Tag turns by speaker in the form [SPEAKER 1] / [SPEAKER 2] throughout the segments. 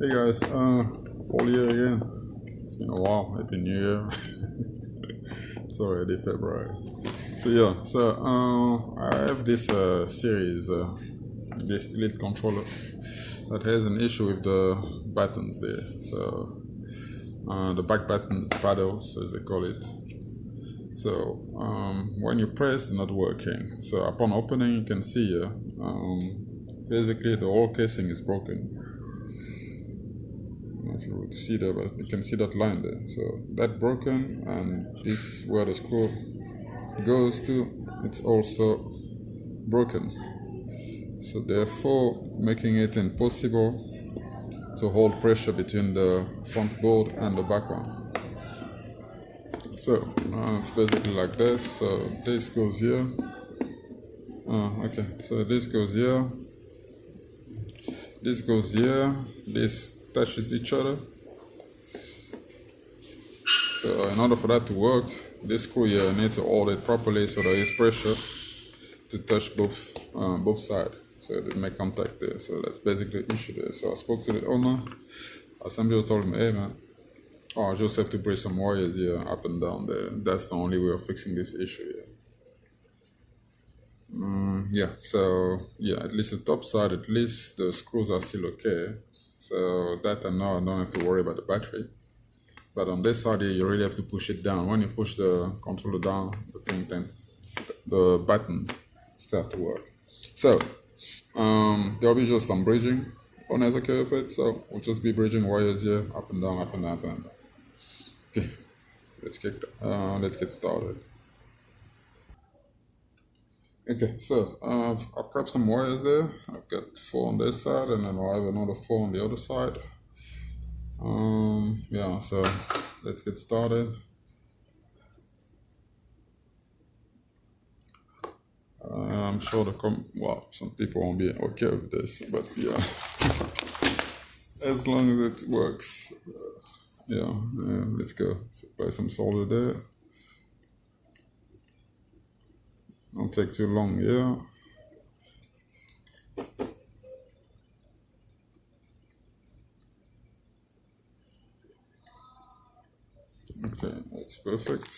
[SPEAKER 1] Hey guys, Paul here again. It's been a while. Happy New Year. It's already February. I have this series, this Elite controller that has an issue with the buttons there. The back buttons, paddles as they call it. When you press, they're not working. So upon opening, you can see here, basically the whole casing is broken. If you would see that, but you can see that line there. So that broken, and this where the screw goes to, it's also broken. So therefore, making it impossible to hold pressure between the front board and the back one. So it's basically like this. So this goes here. So this goes here. This goes here. This touches each other. So in order for that to work, this screw here needs to hold it properly so there is pressure to touch both sides. So they make contact there. So that's basically the issue there. So I spoke to the owner. Some people told me, hey man, I just have to brace some wires here up and down there. That's the only way of fixing this issue here. At least the top side, at least the screws are still okay. So that I know I don't have to worry about the battery. But on this side here, you really have to push it down. When you push the controller down, the buttons start to work. So there'll be just some bridging. Owner's okay with it, so we'll just be bridging wires here, up and down, up and down, up and down. Okay, let's get started. Okay, so I've prepped some wires there. I've got 4 on this side, and then I'll have another 4 on the other side. So let's get started. I'm sure some people won't be okay with this, but yeah, as long as it works, let's go. Supply some solder there. Don't take too long, yeah. Okay, that's perfect.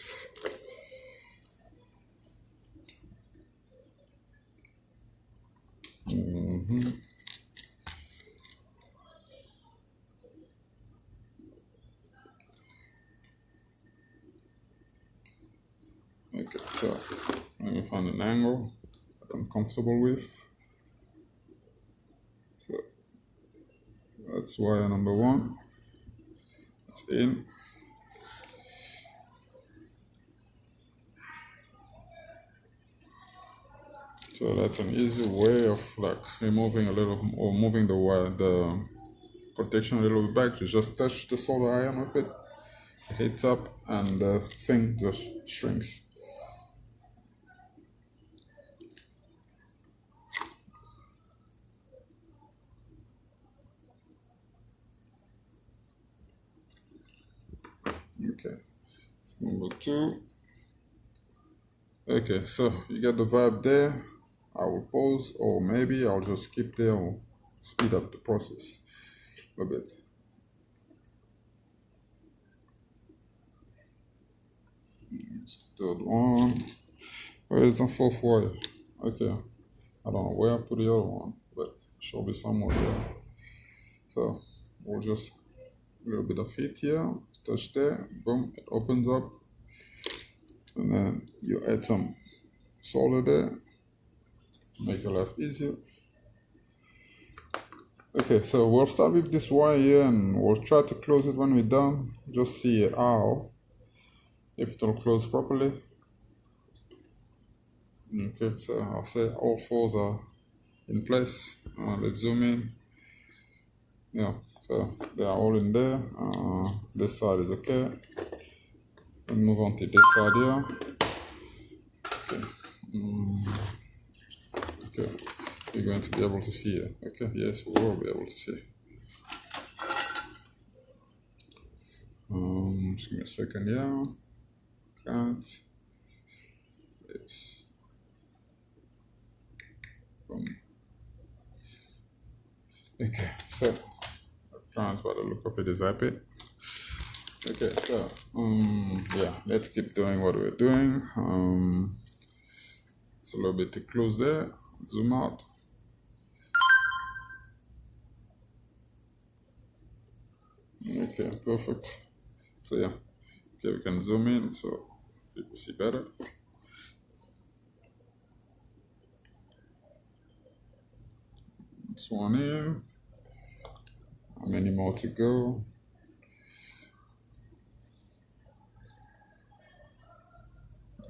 [SPEAKER 1] Okay, so let me find an angle that I'm comfortable with. So that's wire number 1. It's in. So that's an easy way of removing a little or moving the wire, the protection a little bit back. You just touch the solder iron with it, heats up, and the thing just shrinks. Okay, it's number 2. Okay, so you get the vibe there. I will pause, or maybe I'll just skip there or speed up the process a bit. It's the 3rd one. Where is the 4th wire? Okay, I don't know where I put the other one, but it should be somewhere there. So we'll just a little bit of heat here, touch there, boom, it opens up, and then you add some solder there, make your life easier. Okay, so we'll start with this wire here, and we'll try to close it when we're done. Just see how, if it will close properly. Okay, so I'll say all 4s are in place. Let's zoom in. Yeah, so they are all in there. This side is okay. And move on to this side here. Okay. You're going to be able to see it. Okay, yes, we will be able to see. Just give me a second here. Can't. Yes. Boom. Okay, so current by the look of it is happy. Okay, so yeah, let's keep doing what we're doing. It's a little bit too close there. Zoom out. Okay, perfect. So yeah, okay, we can zoom in so people see better. This one in. How many more to go?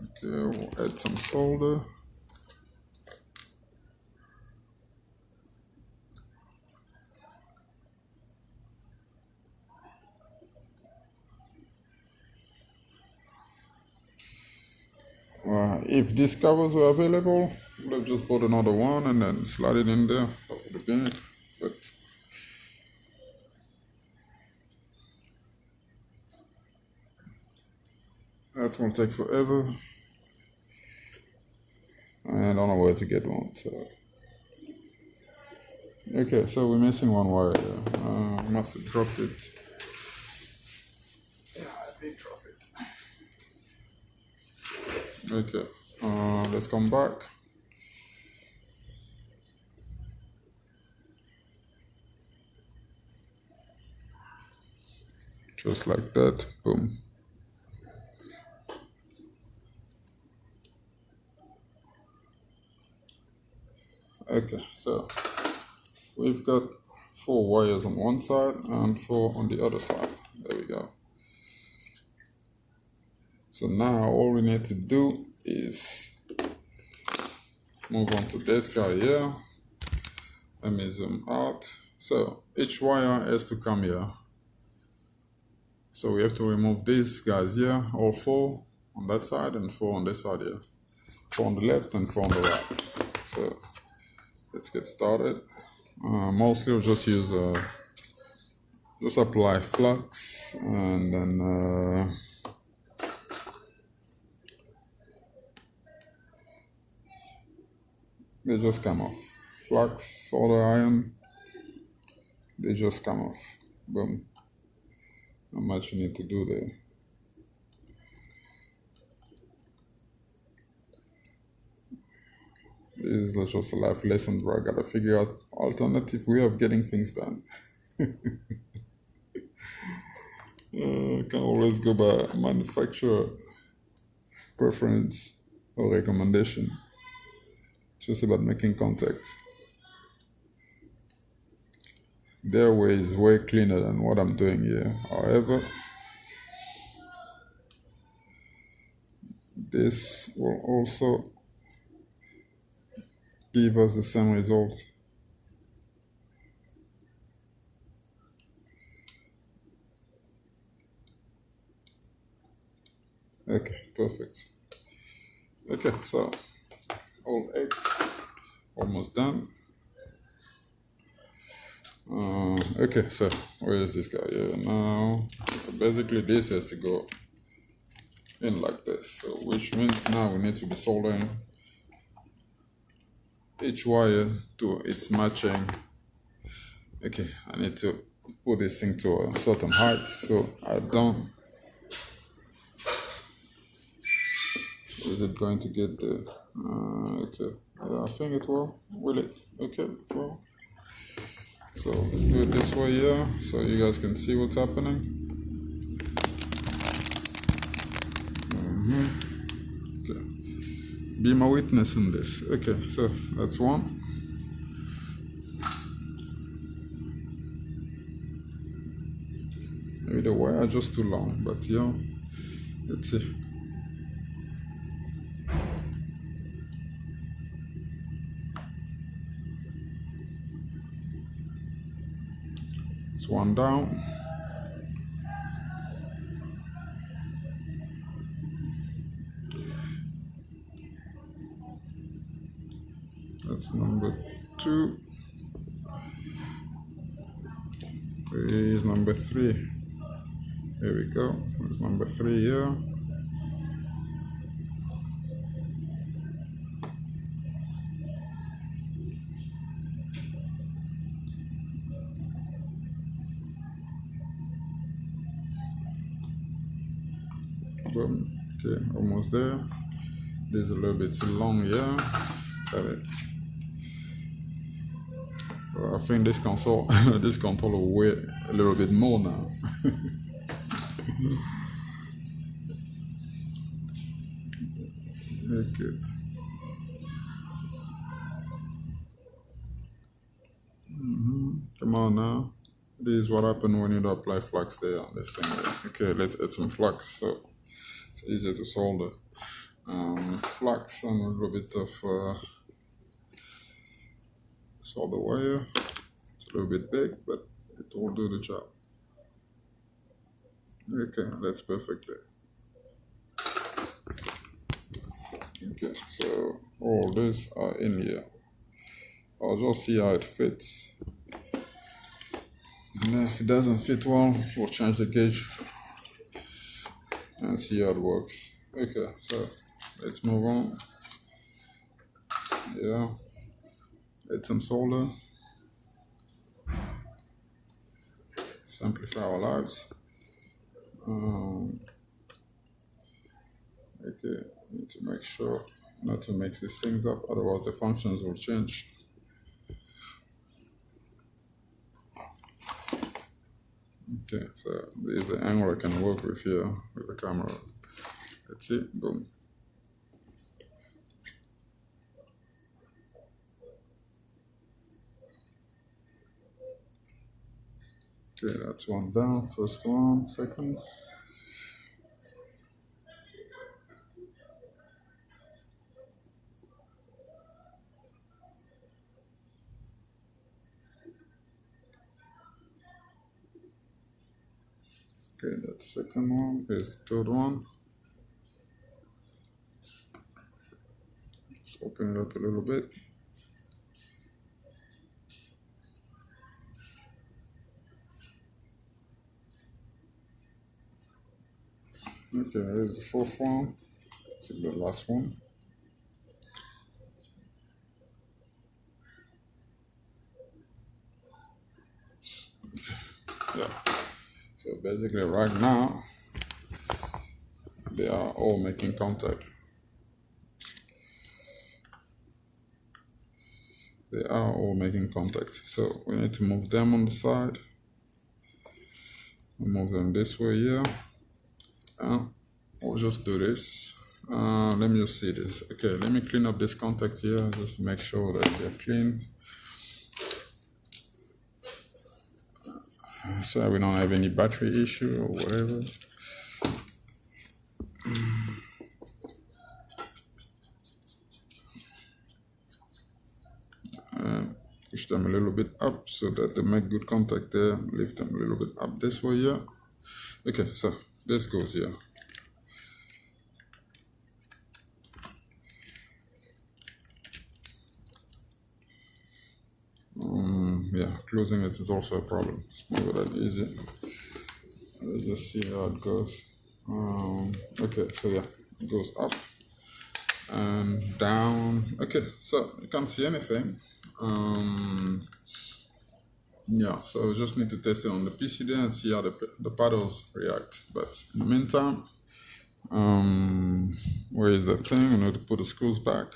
[SPEAKER 1] Okay, we'll add some solder. If these covers were available, would have just bought another one and then slide it in there. That would have been it. But that will take forever. I don't know where to get one. So okay, so we're missing one wire there. Must have dropped it. Yeah, I did drop it. Okay, let's come back. Just like that, boom. Okay, so we've got 4 wires on one side and 4 on the other side. There we go. So now all we need to do is move on to this guy here. Let me zoom out. So each wire has to come here. So we have to remove these guys here, all 4 on that side and 4 on this side here. 4 on the left and 4 on the right. So let's get started. Mostly we'll just use, just apply flux and then they just come off. Flux, solder iron, they just come off. Boom. Not much you need to do there. This is just a life lesson where I gotta figure out alternative way of getting things done. Can't always go by manufacturer preference or recommendation. It's just about making contact. Their way is way cleaner than what I'm doing here. However, this will also give us the same result. Okay, perfect. Okay, so all 8 almost done. Okay, so where is this guy here now? So basically this has to go in like this, so which means now we need to be soldering each wire to its matching. Okay, I need to put this thing to a certain height so I don't. Is it going to get the okay, yeah, I think it will it? Okay, well, so let's do it this way here so you guys can see what's happening. Okay, be my witness in this. Okay, so that's one. Maybe the wire just too long, but yeah, let's see. It's one down. That's number 2. Where is number 3? Here we go. There's number 3 here. Boom. Okay, almost there. This is a little bit too long here. Got it. Well, I think this console, this controller will weigh a little bit more now. Okay. Come on now. This is what happened when you don't apply flux there on this thing. Okay, let's add some flux so it's easier to solder. Flux and a little bit of solder wire. It's a little bit big, but it will do the job. Okay, that's perfect there. Okay, so all these are in here. I'll just see how it fits. And if it doesn't fit well, we'll change the gauge and see how it works. Okay, so let's move on. Yeah, add some solder. Simplify our lives. Okay, need to make sure not to mix these things up, otherwise the functions will change. Okay, so this is the angle I can work with here with the camera. That's it, boom. Okay, that's one down, first one, second. Okay, that's second one. Here's the third one. Just open it up a little bit. Okay, here's the fourth one. This is the last one. Yeah. So basically right now, they are all making contact. They are all making contact. So we need to move them on the side. We'll move them this way here. We'll just do this. Let me just see this. Okay, let me clean up this contact here just to make sure that they're clean. So we don't have any battery issue or whatever. Push them a little bit up so that they make good contact there. Lift them a little bit up this way here. Okay, so this goes here. Yeah, closing it is also a problem. It's never that easy. Let's just see how it goes. Okay, so yeah, it goes up and down. Okay, so you can't see anything. Yeah, so we just need to test it on the PC there and see how the paddles react. But in the meantime, where is that thing? I need to put the screws back.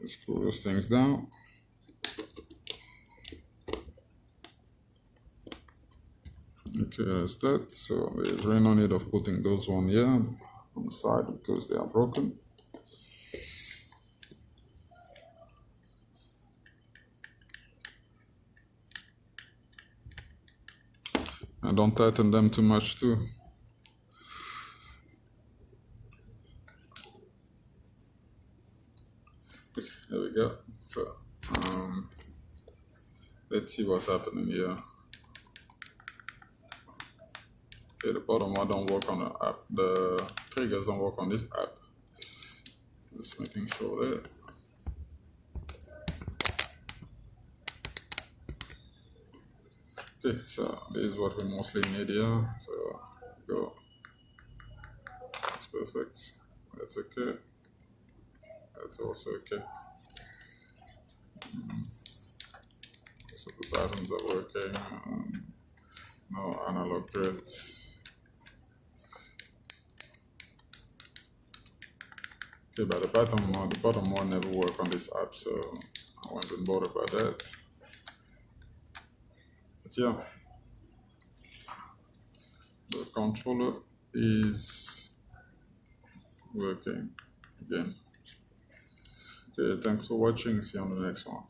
[SPEAKER 1] Screw those things down. Okay, that's that. So there's really no need of putting those one here on the side because they are broken. And don't tighten them too much too. Okay, there we go. So let's see what's happening here. Okay, the bottom one don't work on the app. The triggers don't work on this app. Just making sure that. Okay, so this is what we mostly need here. So go. That's perfect. That's okay. That's also okay. So the buttons are working. No analog drift. Okay, but the bottom one never worked on this app, so I wasn't bothered about that. But yeah, the controller is working again. Okay, thanks for watching. See you on the next one.